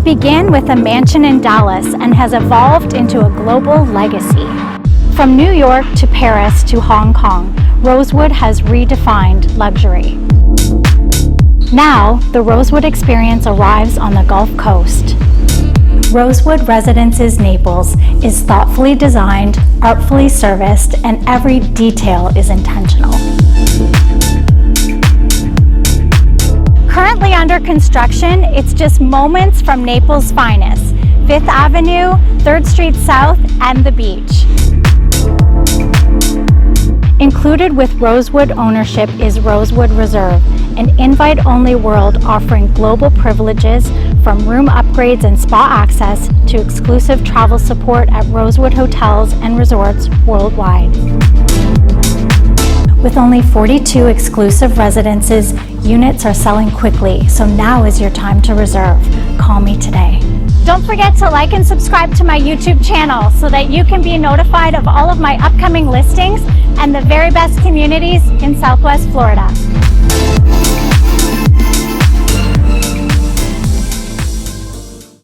It began with a mansion in Dallas and has evolved into a global legacy. From New York to Paris to Hong Kong, Rosewood has redefined luxury. Now, the Rosewood experience arrives on the Gulf Coast. Rosewood Residences Naples is thoughtfully designed, artfully serviced, and every detail is intentional. Currently under construction, it's just moments from Naples' finest, 5th Avenue, 3rd Street South, and the beach. Included with Rosewood ownership is Rosewood Reserve, an invite-only world offering global privileges from room upgrades and spa access to exclusive travel support at Rosewood hotels and resorts worldwide. With only 42 exclusive residences, units are selling quickly, so now is your time to reserve. Call me today. Don't forget to like and subscribe to my YouTube channel so that you can be notified of all of my upcoming listings and the very best communities in Southwest Florida.